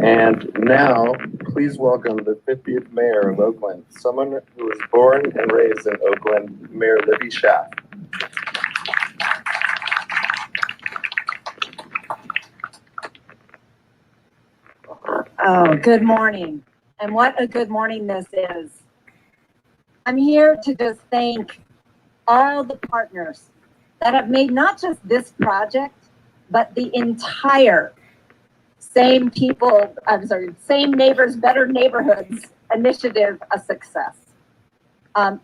And now, please welcome the 50th Mayor of Oakland, someone who was born and raised in Oakland, Mayor Libby Schaaf. Oh, good morning. And what a good morning this is. I'm here to just thank all the partners that have made not just this project, but the entire Same Neighbors, Better Neighborhoods initiative a success.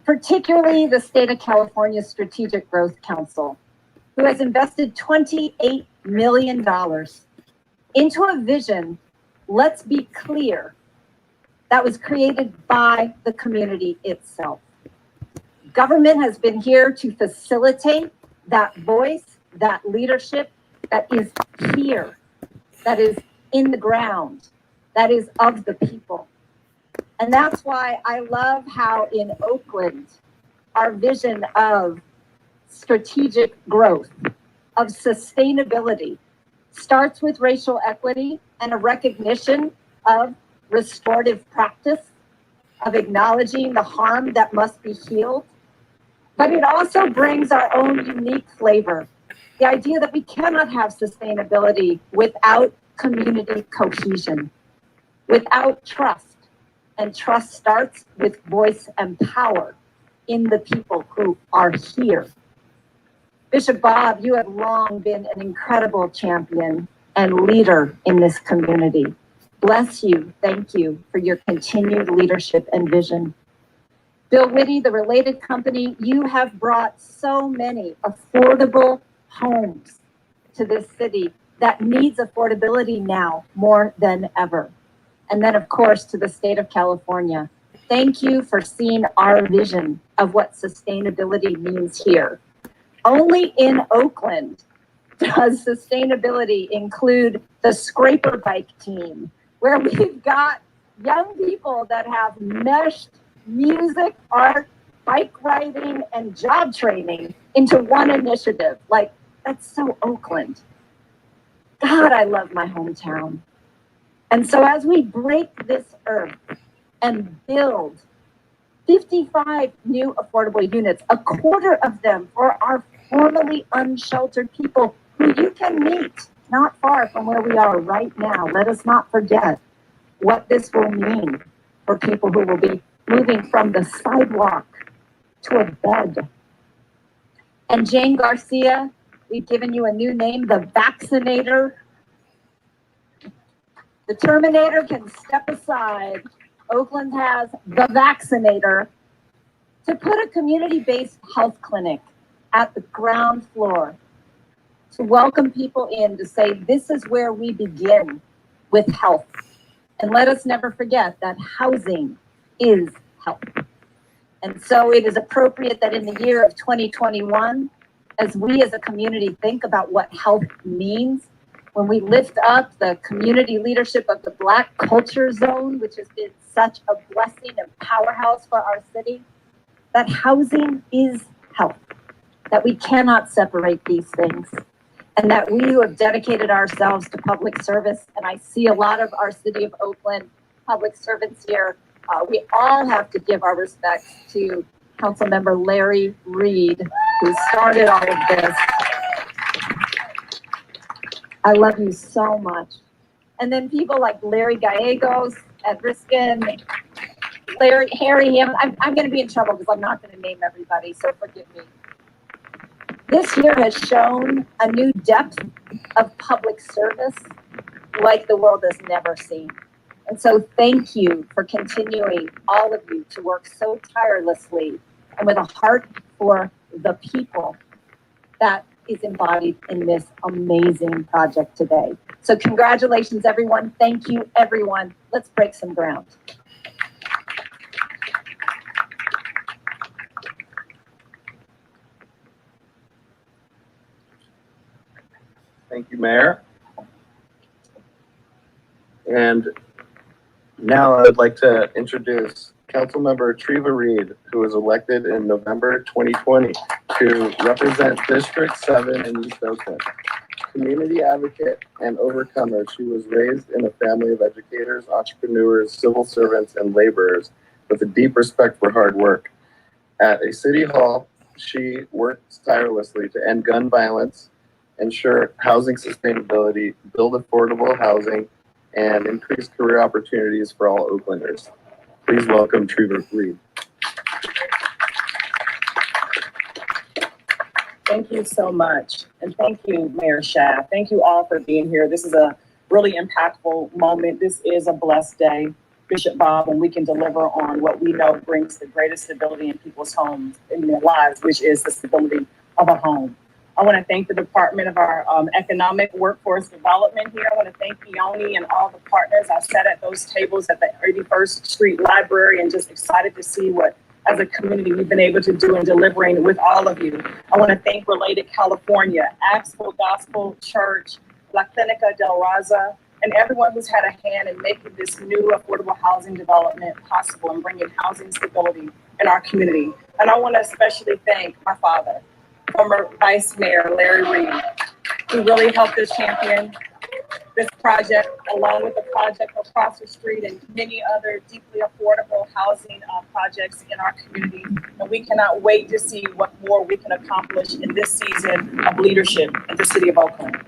Particularly the State of California Strategic Growth Council, who has invested $28 million into a vision, let's be clear, that was created by the community itself. Government has been here to facilitate that voice, that leadership that is here, that is in the ground, that is of the people. And that's why I love how in Oakland, our vision of strategic growth, of sustainability, starts with racial equity and a recognition of restorative practice, of acknowledging the harm that must be healed. But it also brings our own unique flavor. The idea that we cannot have sustainability without community cohesion, without trust. And trust starts with voice and power in the people who are here. Bishop Bob, you have long been an incredible champion and leader in this community. Bless you. Thank you for your continued leadership and vision. Bill Witte, the related company, you have brought so many affordable homes to this city that needs affordability now more than ever. And then, of course, to the state of California. Thank you for seeing our vision of what sustainability means here. Only in Oakland does sustainability include the scraper bike team, where we've got young people that have meshed music, art, bike riding, and job training into one initiative. Like, that's so Oakland. God, I love my hometown. And so as we break this earth and build 55 new affordable units, a quarter of them for our formerly unsheltered people who you can meet not far from where we are right now. Let us not forget what this will mean for people who will be moving from the sidewalk to a bed. And Jane Garcia, we've given you a new name, the Vaccinator. The Terminator can step aside. Oakland has the Vaccinator to put a community-based health clinic at the ground floor to welcome people in, to say this is where we begin with health. And let us never forget that housing is health. And so it is appropriate that in the year of 2021, as we as a community think about what health means, when we lift up the community leadership of the Black Culture Zone, which has been such a blessing and powerhouse for our city, that housing is health, that we cannot separate these things, and that we who have dedicated ourselves to public service, and I see a lot of our City of Oakland public servants here, we all have to give our respects to Councilmember Larry Reed, who started all of this. I love you so much. And then people like Larry Gallegos, Ed Riskin, Harry Hammond. I'm going to be in trouble because I'm not going to name everybody, so forgive me. This year has shown a new depth of public service like the world has never seen. And so thank you for continuing, all of you, to work so tirelessly and with a heart for the people that is embodied in this amazing project today. So congratulations, everyone. Thank you, everyone. Let's break some ground. Thank you, Mayor. And now I would like to introduce Councilmember Triva Reed, who was elected in November 2020 to represent District 7 in East Oakland. community advocate and overcomer, she was raised in a family of educators, entrepreneurs, civil servants, and laborers with a deep respect for hard work. At a city hall, she works tirelessly to end gun violence, ensure housing sustainability, build affordable housing, and increase career opportunities for all Oaklanders. Please welcome Triva Reed. Thank you so much. And thank you, Mayor Schaaf. Thank you all for being here. This is a really impactful moment. This is a blessed day, Bishop Bob, when we can deliver on what we know brings the greatest stability in people's homes, in their lives, which is the stability of a home. I want to thank the Department of our Economic Workforce Development here. I want to thank Ione and all the partners. I sat at those tables at the 81st Street Library and just excited to see what, as a community, we've been able to do in delivering with all of you. I want to thank Related California, Axel Gospel Church, La Clínica del Raza, and everyone who's had a hand in making this new affordable housing development possible and bringing housing stability in our community. And I want to especially thank my father, former Vice Mayor Larry Reed, who really helped us champion this project, along with the project across the street and many other deeply affordable housing projects in our community. And we cannot wait to see what more we can accomplish in this season of leadership in the City of Oakland.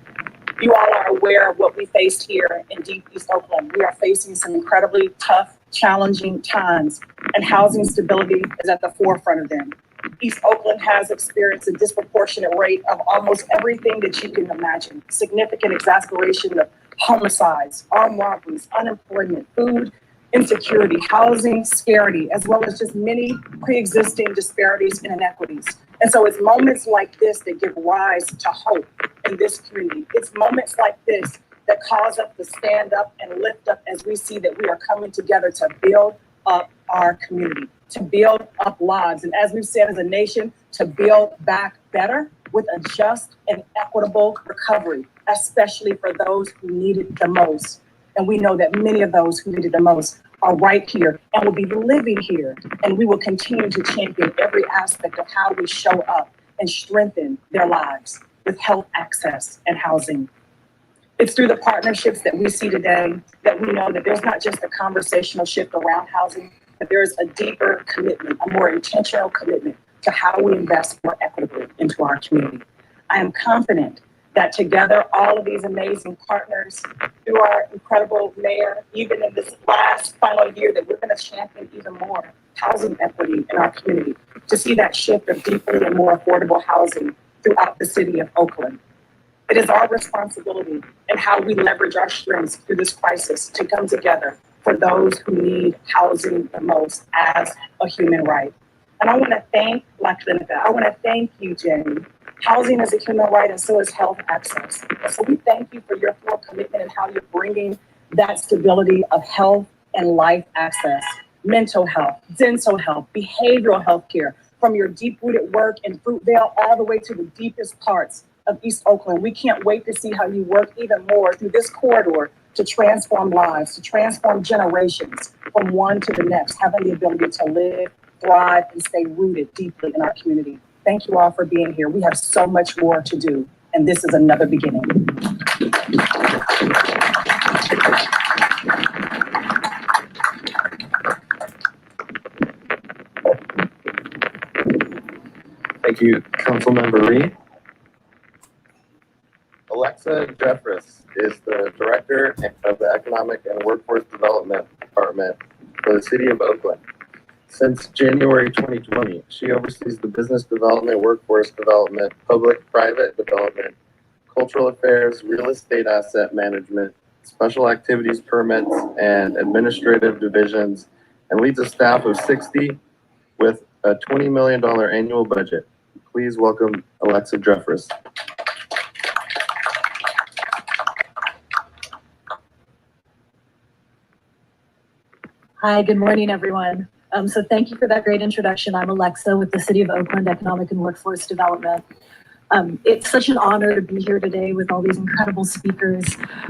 You all are aware of what we faced here in deep East Oakland. We are facing some incredibly tough, challenging times, and housing stability is at the forefront of them. East Oakland has experienced a disproportionate rate of almost everything that you can imagine. Significant exacerbation of homicides, armed robberies, unemployment, food insecurity, housing scarcity, as well as just many pre-existing disparities and inequities. And so it's moments like this that give rise to hope in this community. It's moments like this that cause us to stand up and lift up as we see that we are coming together to build up our community, to build up lives. And as we've said as a nation, to build back better with a just and equitable recovery, especially for those who need it the most. And we know that many of those who need it the most are right here and will be living here. And we will continue to champion every aspect of how we show up and strengthen their lives with health access and housing. It's through the partnerships that we see today that we know that there's not just a conversational shift around housing, but there's a deeper commitment, a more intentional commitment to how we invest more equitably into our community. I am confident that together, all of these amazing partners, through our incredible mayor, even in this last final year, that we're going to champion even more housing equity in our community, to see that shift of deeper and more affordable housing throughout the city of Oakland. It is our responsibility and how we leverage our strengths through this crisis to come together for those who need housing the most as a human right. And I want to thank La Clínica. I want to thank you, Jenny. Housing is a human right, and so is health access. And so we thank you for your full commitment and how you're bringing that stability of health and life access, mental health, dental health, behavioral health care, from your deep-rooted work in Fruitvale all the way to the deepest parts of East Oakland. We can't wait to see how you work even more through this corridor to transform lives, to transform generations from one to the next, having the ability to live, thrive, and stay rooted deeply in our community. Thank you all for being here. We have so much more to do, and this is another beginning. Thank you, Councilmember Reed. Alexa Jeffress is the Director of the Economic and Workforce Development Department for the City of Oakland. Since January 2020, she oversees the business development, workforce development, public-private development, cultural affairs, real estate asset management, special activities permits, and administrative divisions, and leads a staff of 60 with a $20 million annual budget. Please welcome Alexa Jeffress. Hi, good morning, everyone. So thank you for that great introduction. I'm Alexa with the City of Oakland Economic and Workforce Development. It's such an honor to be here today with all these incredible speakers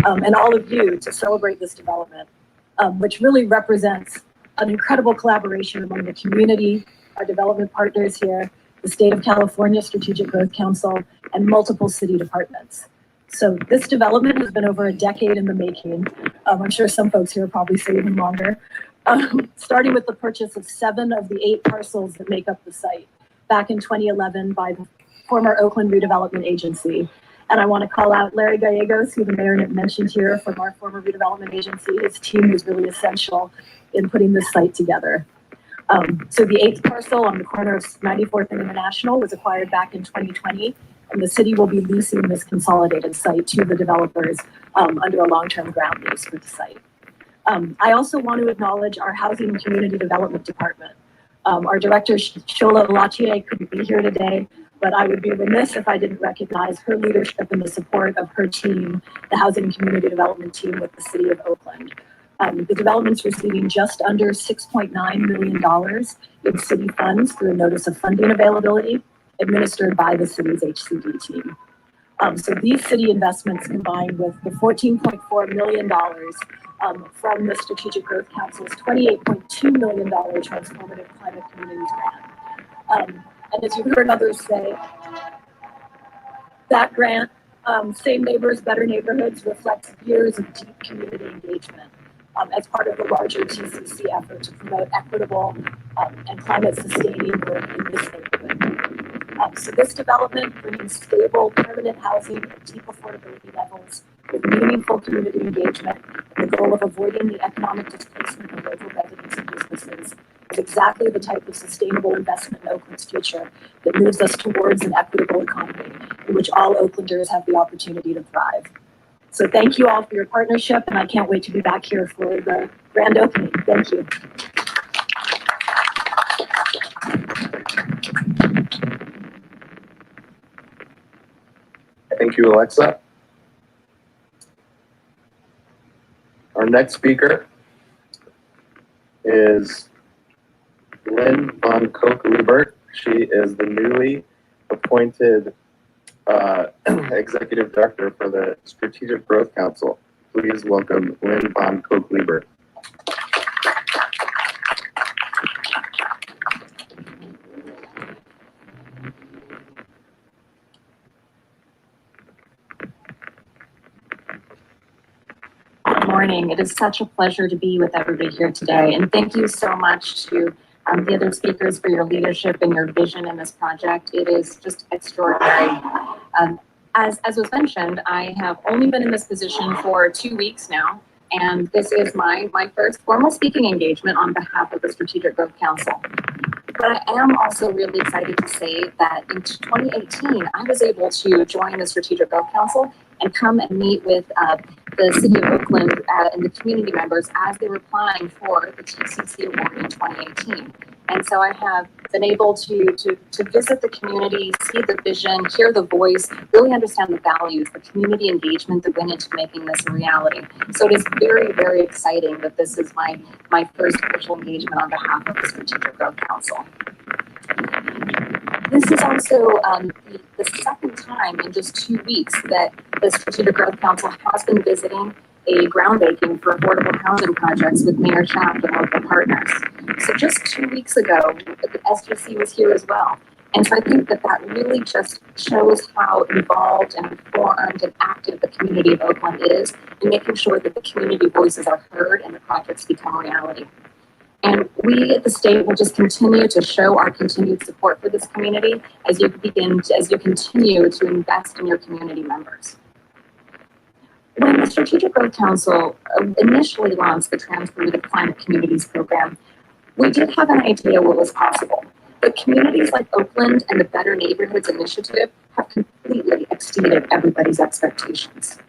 and all of you to celebrate this development, which really represents an incredible collaboration among the community, our development partners here, the State of California Strategic Growth Council, and multiple city departments. So this development has been over a decade in the making. I'm sure some folks here probably say even longer. Starting with the purchase of 7 of the 8 parcels that make up the site back in 2011 by the former Oakland Redevelopment Agency. And I want to call out Larry Gallegos, who the mayor mentioned here from our former redevelopment agency. His team was really essential in putting this site together. So the 8th parcel on the corner of 94th and International was acquired back in 2020, and the city will be leasing this consolidated site to the developers under a long-term ground lease for the site. I also want to acknowledge our Housing and Community Development Department. Our director, Shola Latier, couldn't be here today, but I would be remiss if I didn't recognize her leadership and the support of her team, the Housing and Community Development team with the City of Oakland. The development's receiving just under $6.9 million in city funds through a notice of funding availability administered by the city's HCD team. So these city investments combined with the $14.4 million from the Strategic Growth Council's $28.2 million Transformative Climate Communities grant. And as you've heard others say, that grant, Same Neighbors, Better Neighborhoods, reflects years of deep community engagement as part of the larger TCC effort to promote equitable and climate sustaining work in this neighborhood. So this development brings stable, permanent housing at deep affordability levels with meaningful community engagement and the goal of avoiding the economic displacement of local residents and businesses is exactly the type of sustainable investment in Oakland's future that moves us towards an equitable economy in which all Oaklanders have the opportunity to thrive. So thank you all for your partnership, and I can't wait to be back here for the grand opening. Thank you. Thank you, Alexa. Our next speaker is Lynn von Koch-Liebert. She is the newly appointed Executive Director for the Strategic Growth Council. Please welcome Lynn von Koch-Liebert. Good morning. It is such a pleasure to be with everybody here today. And thank you so much to the other speakers for your leadership and your vision in this project. It is just extraordinary. As was mentioned, I have only been in this position for 2 weeks now, and this is my first formal speaking engagement on behalf of the Strategic Growth Council. But I am also really excited to say that in 2018, I was able to join the Strategic Growth Council and come and meet with the City of Oakland and the community members as they were applying for the TCC award in 2018. And so I have been able to visit the community, see the vision, hear the voice, really understand the values, the community engagement that went into making this a reality. So it is very, very exciting that this is my first official engagement on behalf of the Strategic Growth Council. This is also the second time in just 2 weeks that the Strategic Growth Council has been visiting a groundbreaking for affordable housing projects with Mayor Schaaf and local partners. So just 2 weeks ago, the SGC was here as well. And so I think that really just shows how involved and informed and active the community of Oakland is in making sure that the community voices are heard and the projects become reality. And we at the state will just continue to show our continued support for this community as you continue to invest in your community members. When the Strategic Growth Council initially launched the Transformative Climate Communities program, we did have an idea what was possible. But communities like Oakland and the Better Neighborhoods Initiative have completely exceeded everybody's expectations.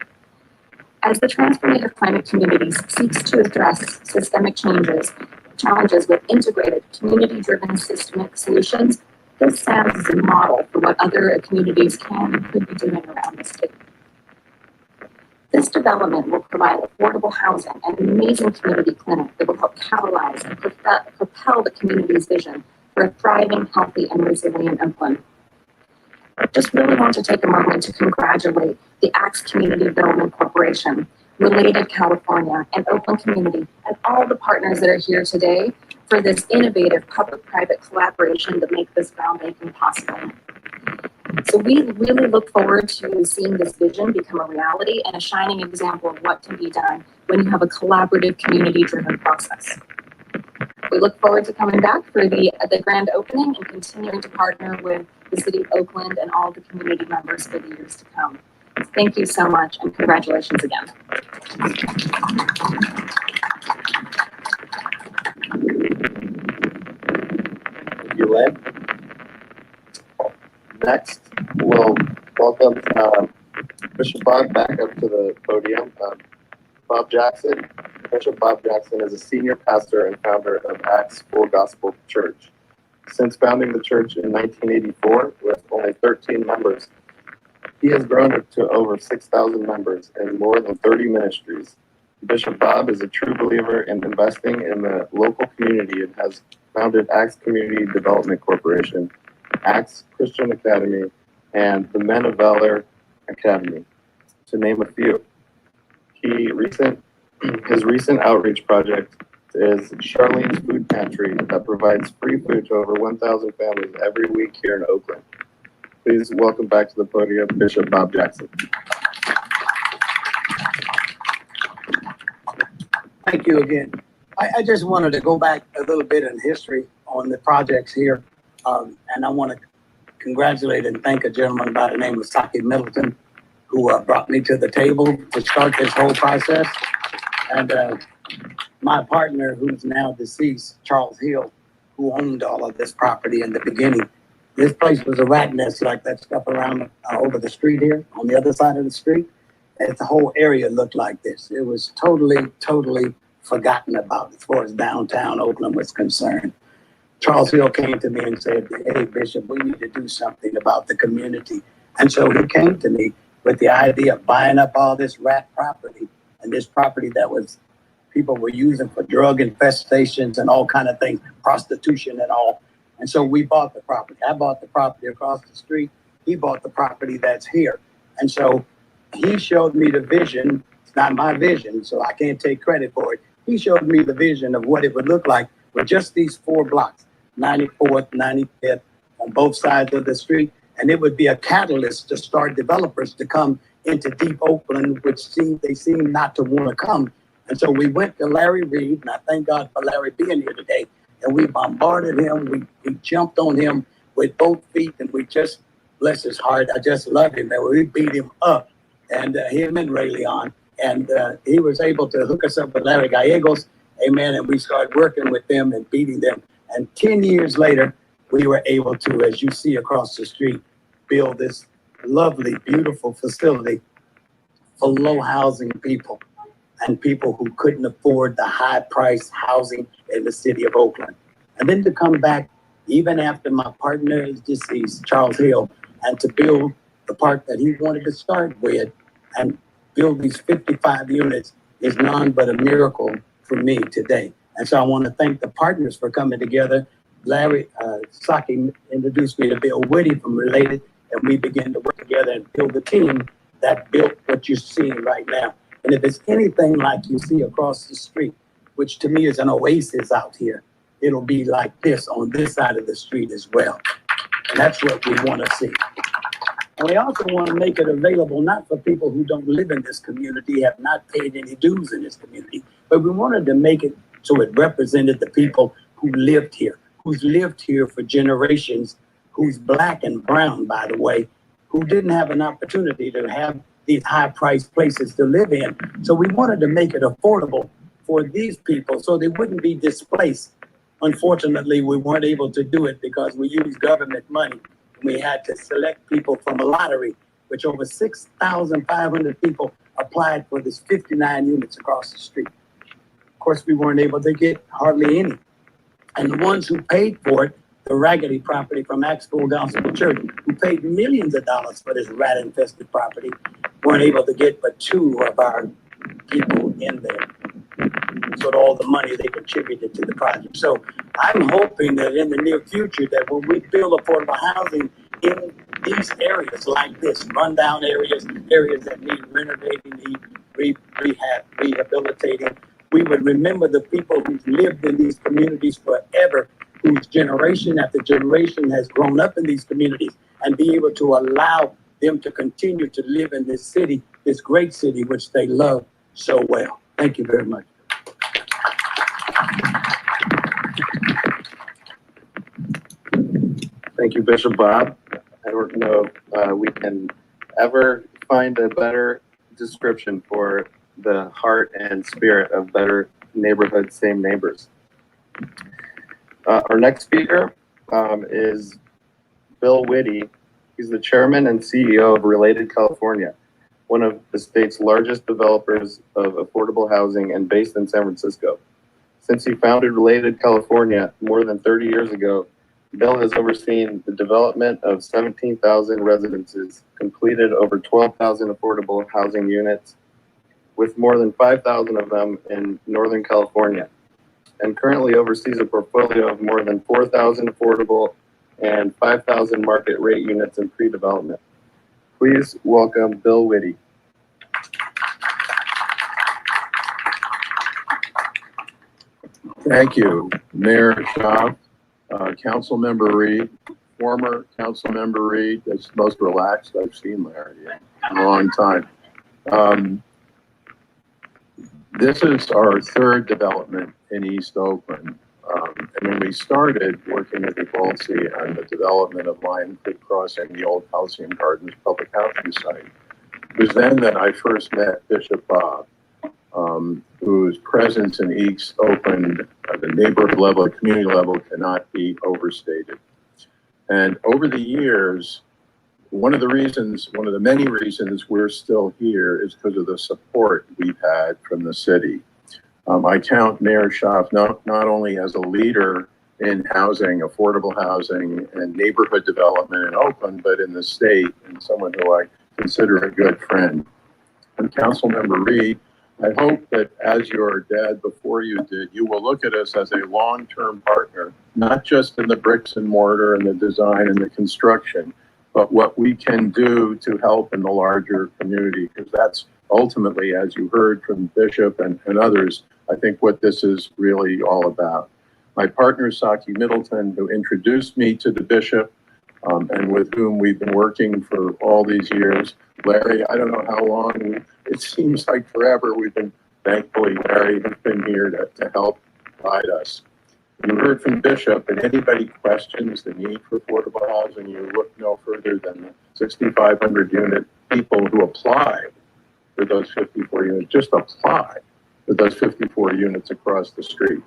As the Transformative Climate Communities seeks to address systemic challenges with integrated, community-driven systemic solutions, this stands as a model for what other communities can and could be doing around the state. This development will provide affordable housing and an amazing community clinic that will help catalyze and propel the community's vision for a thriving, healthy, and resilient Oakland. I just really want to take a moment to congratulate the Axe Community Development Corporation, Related California, and Oakland Community, and all the partners that are here today for this innovative public-private collaboration that make this groundbreaking possible. So we really look forward to seeing this vision become a reality and a shining example of what can be done when you have a collaborative, community-driven process. We look forward to coming back for the grand opening and continuing to partner with the City of Oakland and all the community members for the years to come. Thank you so much and congratulations again. Thank you, Lynn. Next, we'll welcome Bishop Bob back up to the podium. Bob Jackson. Bishop Bob Jackson is a senior pastor and founder of Acts Full Gospel Church. Since founding the church in 1984 with only 13 members, he has grown to over 6,000 members and more than 30 ministries. Bishop Bob is a true believer in investing in the local community and has founded Acts Community Development Corporation, Acts Christian Academy, and the Men of Valor Academy, to name a few. His recent outreach project is Charlene's Food Pantry that provides free food to over 1,000 families every week here in Oakland. Please welcome back to the podium Bishop Bob Jackson. Thank you again. I just wanted to go back a little bit in history on the projects here. And I want to congratulate and thank a gentleman by the name of Saki Middleton, who brought me to the table to start this whole process. And my partner, who's now deceased, Charles Hill, who owned all of this property in the beginning. This place was a rat nest like that stuff around over the street here, on the other side of the street. And the whole area looked like this. It was totally forgotten about as far as downtown Oakland was concerned. Charles Hill came to me and said, "Hey, Bishop, we need to do something about the community." And so he came to me with the idea of buying up all this rat property and this property that was people were using for drug infestations and all kind of things, prostitution and all. And so we bought the property. I bought the property across the street. He bought the property that's here. And so he showed me the vision. It's not my vision, so I can't take credit for it. He showed me the vision of what it would look like with just these 4 blocks, 94th, 95th, on both sides of the street. And it would be a catalyst to start developers to come into deep Oakland, which they seem not to want to come. And so we went to Larry Reed, and I thank God for Larry being here today. And we bombarded him. We jumped on him with both feet, and we just, bless his heart, I just love him. And we beat him up, and him and Ray Leon. And he was able to hook us up with Larry Gallegos, amen. And we started working with them and beating them. And 10 years later, we were able to, as you see across the street, build this lovely, beautiful facility for low housing people and people who couldn't afford the high priced housing in the city of Oakland. And then to come back, even after my partner is deceased, Charles Hill, and to build the part that he wanted to start with and build these 55 units is none but a miracle for me today. And so I want to thank the partners for coming together. Larry Saki introduced me to Bill Witte from Related, and we began to work together and build the team that built what you're seeing right now. And if it's anything like you see across the street, which to me is an oasis out here, it'll be like this on this side of the street as well. And that's what we want to see. And we also want to make it available not for people who don't live in this community, have not paid any dues in this community, but we wanted to make it so it represented the people who lived here, who's lived here for generations, who's Black and brown, by the way, who didn't have an opportunity to have these high-priced places to live in. So we wanted to make it affordable for these people so they wouldn't be displaced. Unfortunately, we weren't able to do it because we used government money. We had to select people from a lottery, which over 6,500 people applied for this 59 units across the street. Of course, we weren't able to get hardly any. And the ones who paid for it, the Raggedy property from Acts Full Gospel Church, who paid millions of dollars for this rat-infested property, weren't able to get but 2 of our people in there. So all the money they contributed to the project. So I'm hoping that in the near future that when we build affordable housing in these areas like this, rundown areas that need renovating, need rehabilitating, we would remember the people who've lived in these communities forever, whose generation after generation has grown up in these communities. and be able to allow them to continue to live in this city, this great city, which they love so well. Thank you very much. Thank you, Bishop Bob. I don't know if we can ever find a better description for the heart and spirit of Better Neighborhood, Same Neighbors. Our next speaker is Bill Witte. He's the chairman and CEO of Related California, one of the state's largest developers of affordable housing and based in San Francisco. Since he founded Related California more than 30 years ago, Bill has overseen the development of 17,000 residences, completed over 12,000 affordable housing units, with more than 5,000 of them in Northern California, and currently oversees a portfolio of more than 4,000 affordable and 5,000 market rate units in pre-development. Please welcome Bill Witte. Thank you, Mayor Schaaf, Councilmember Reed, former Councilmember Reed. That's the most relaxed I've seen Larry in a long time. This is our third development in East Oakland. And when we started working with the Bolsey on the development of Lion Creek Crossing, the old Halcyon Gardens public housing site, it was then that I first met Bishop Bob, whose presence in East Oakland at the neighborhood level, community level, cannot be overstated. And over the years, one of the many reasons we're still here is because of the support we've had from the city. I count Mayor Schaaf not only as a leader in housing, affordable housing, and neighborhood development in Oakland, but in the state, and someone who I consider a good friend. And Councilmember Reed, I hope that as your dad before you did, you will look at us as a long-term partner, not just in the bricks and mortar and the design and the construction, but what we can do to help in the larger community, because that's ultimately, as you heard from Bishop and others, I think what this is really all about. My partner, Saki Middleton, who introduced me to the Bishop, and with whom we've been working for all these years. Larry, I don't know how long, it seems like forever we've been, thankfully, Larry has been here to help guide us. You heard from Bishop, and anybody questions the need for affordable housing, you look no further than the 6,500 unit people who apply for those 54 units, just apply for those 54 units across the street.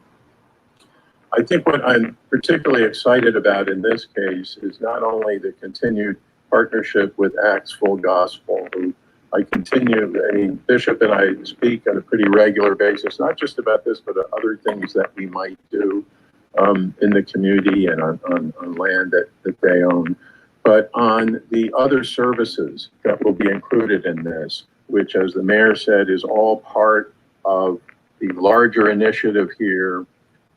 I think what I'm particularly excited about in this case is not only the continued partnership with Acts Full Gospel, who Bishop and I speak on a pretty regular basis, not just about this, but other things that we might do in the community and on land that they own, but on the other services that will be included in this, which, as the mayor said, is all part of the larger initiative here,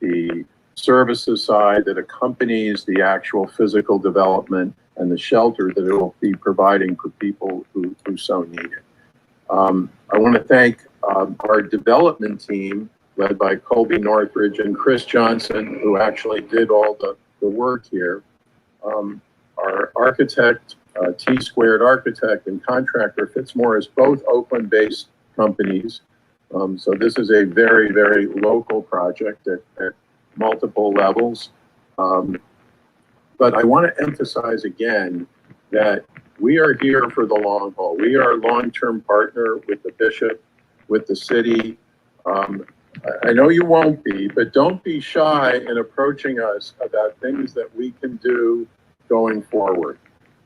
the services side that accompanies the actual physical development and the shelter that it will be providing for people who so need it. I want to thank our development team, led by Colby Northridge and Chris Johnson, who actually did all the work here. Our architect, T-Squared Architect and Contractor Fitzmore, is both Oakland-based companies. So this is a very, very local project at multiple levels. But I want to emphasize again that we are here for the long haul. We are a long-term partner with the Bishop, with the city. I know you won't be, but don't be shy in approaching us about things that we can do going forward.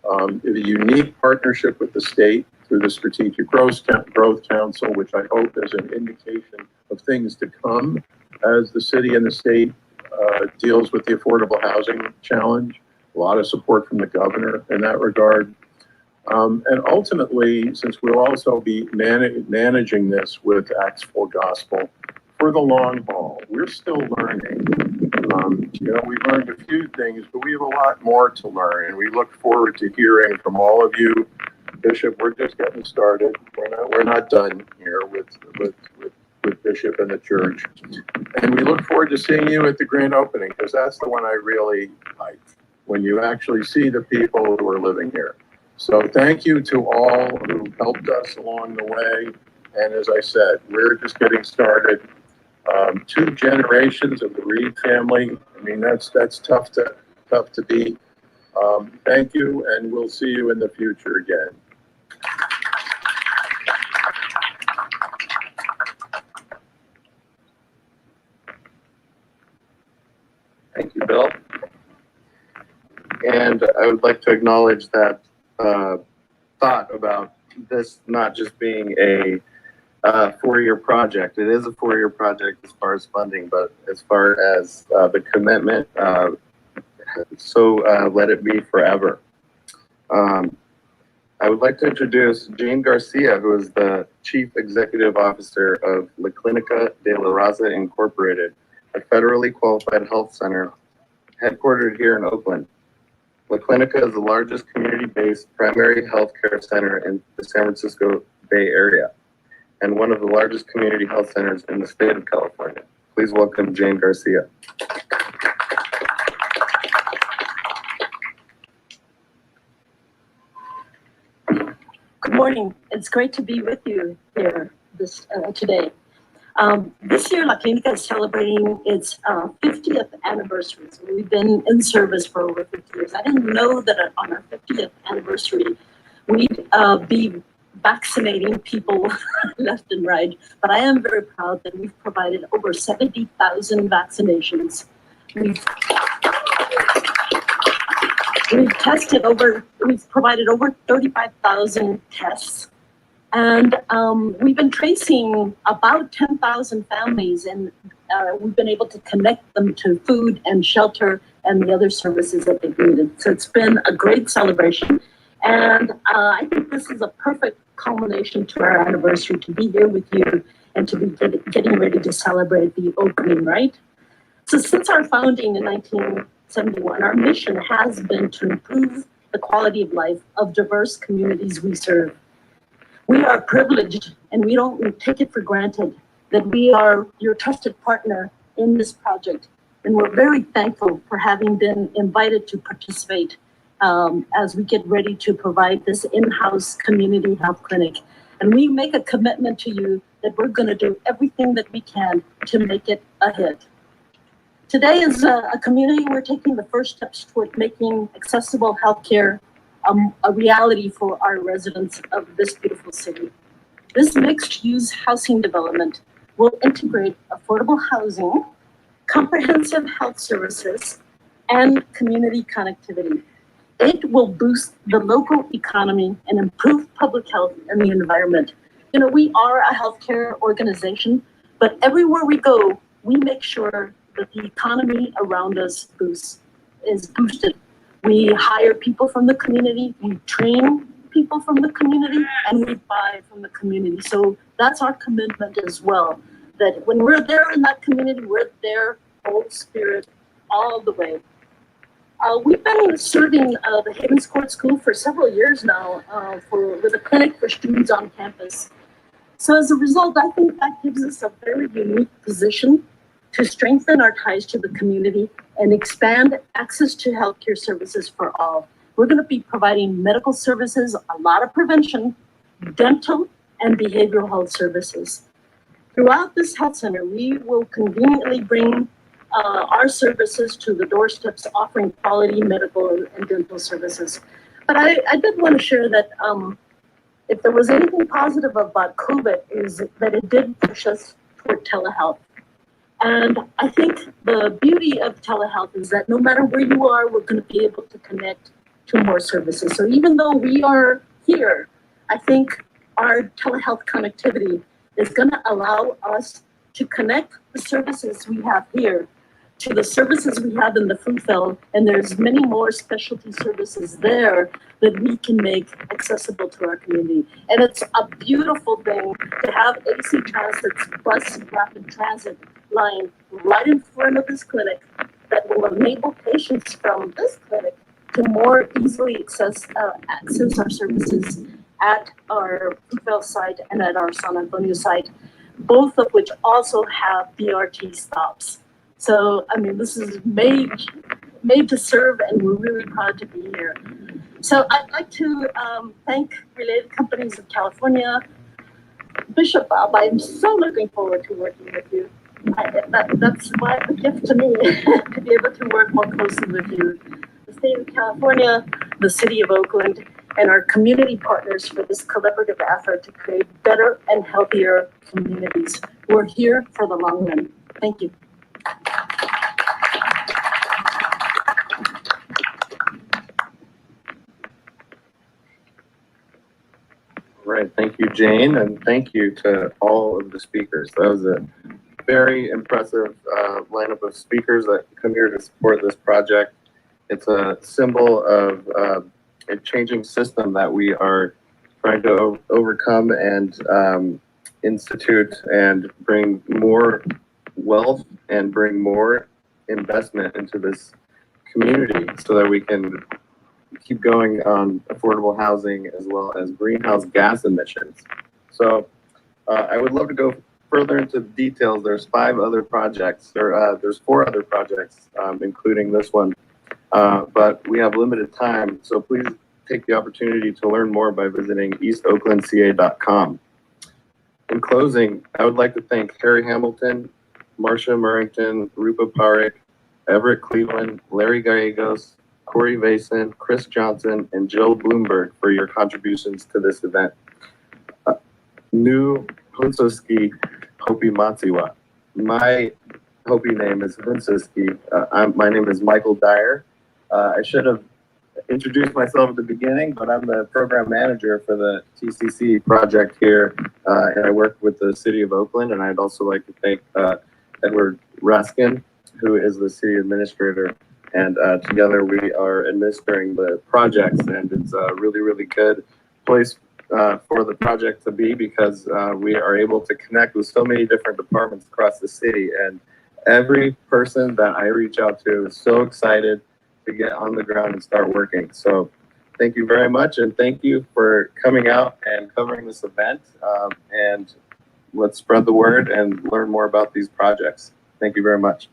A unique partnership with the state through the Strategic Growth Council, which I hope is an indication of things to come as the city and the state deals with the affordable housing challenge. A lot of support from the governor in that regard. And ultimately, since we'll also be managing this with Acts Full Gospel for the long haul, we're still learning. We've learned a few things, but we have a lot more to learn, and we look forward to hearing from all of you. Bishop, we're just getting started. We're not done here with Bishop and the church. And we look forward to seeing you at the grand opening, because that's the one I really like. when you actually see the people who are living here. So thank you to all who helped us along the way. And as I said, we're just getting started. 2 generations of the Reed family. I mean, that's tough to beat. Thank you, and we'll see you in the future again. Thank you, Bill. And I would like to acknowledge that thought about this not just being a 4-year project. It is a 4-year project as far as funding, but as far as the commitment, let it be forever. I would like to introduce Jane Garcia, who is the Chief Executive Officer of La Clínica de la Raza Incorporated, a federally qualified health center headquartered here in Oakland. La Clínica is the largest community-based primary health care center in the San Francisco Bay Area and one of the largest community health centers in the state of California. Please welcome Jane Garcia. Good morning. It's great to be with you here today. This year, La Clínica is celebrating its 50th anniversary. So we've been in service for over 50 years. I didn't know that on our 50th anniversary, we'd be vaccinating people left and right. But I am very proud that we've provided over 70,000 vaccinations. We've provided over 35,000 tests. And we've been tracing about 10,000 families, and we've been able to connect them to food and shelter and the other services that they've needed. So it's been a great celebration. And I think this is a perfect culmination to our anniversary, to be here with you and to be getting ready to celebrate the opening, right? So since our founding in 1971, our mission has been to improve the quality of life of diverse communities we serve. We are privileged, and we don't take it for granted that we are your trusted partner in this project. And we're very thankful for having been invited to participate as we get ready to provide this in-house community health clinic. And we make a commitment to you that we're going to do everything that we can to make it a hit. Today is a community we're taking the first steps toward making accessible healthcare a reality for our residents of this beautiful city. This mixed-use housing development will integrate affordable housing, comprehensive health services, and community connectivity. It will boost the local economy and improve public health and the environment. You know, we are a healthcare organization, but everywhere we go, we make sure that the economy around us is boosted. We hire people from the community, we train people from the community, and we buy from the community. So that's our commitment as well, that when we're there in that community, we're there, whole spirit, all the way. We've been serving the Havens Court School for several years now with a clinic for students on campus. So as a result, I think that gives us a very unique position to strengthen our ties to the community and expand access to healthcare services for all. We're going to be providing medical services, a lot of prevention, dental, and behavioral health services. Throughout this health center, we will conveniently bring our services to the doorsteps, offering quality medical and dental services. But I did want to share that if there was anything positive about COVID, is that it did push us toward telehealth. And I think the beauty of telehealth is that no matter where you are, we're going to be able to connect to more services. So even though we are here, I think our telehealth connectivity is going to allow us to connect the services we have here to the services we have in the food field, and there's many more specialty services there that we can make accessible to our community. And it's a beautiful thing to have AC Transit's bus rapid transit line right in front of this clinic that will enable patients from this clinic to more easily access our services at our food field site and at our San Antonio site, both of which also have BRT stops. So, I mean, this is made to serve, and we're really proud to be here. So I'd like to thank Related Companies of California. Bishop Bob, I'm so looking forward to working with you. That's a gift to me, to be able to work more closely with you. The state of California, the city of Oakland, and our community partners for this collaborative effort to create better and healthier communities. We're here for the long run. Thank you. Right, thank you, Jane, and thank you to all of the speakers. That was a very impressive lineup of speakers that come here to support this project. It's a symbol of a changing system that we are trying to overcome and institute and bring more wealth and bring more investment into this community so that we can keep going on affordable housing as well as greenhouse gas emissions. So I would love to go further into the details. There's 5 other projects, or there's 4 other projects, including this one, but we have limited time. So please take the opportunity to learn more by visiting eastoaklandca.com. In closing, I would like to thank Harry Hamilton, Marcia Murrington, Rupa Parekh, Everett Cleveland, Larry Gallegos, Corey Vason, Chris Johnson, and Jill Bloomberg for your contributions to this event. New Hunsoski Hopi Matsiwa. My Hopi name is Hunsoski. My name is Michael Dyer. I should have introduced myself at the beginning, but I'm the program manager for the TCC project here, and I work with the City of Oakland. And I'd also like to thank Edward Raskin, who is the city administrator. And together we are administering the projects, and it's a really, really good place for the project to be because we are able to connect with so many different departments across the city. And every person that I reach out to is so excited to get on the ground and start working. So thank you very much. And thank you for coming out and covering this event. And let's spread the word and learn more about these projects. Thank you very much.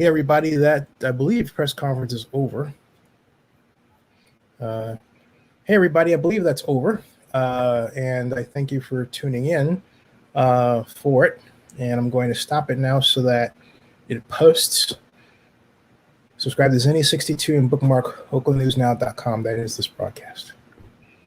Hey, everybody, that I believe press conference is over. Hey, everybody, I believe that's over. And I thank you for tuning in for it. And I'm going to stop it now so that it posts. Subscribe to Zenny62 and bookmark oaklandnewsnow.com. That is this broadcast.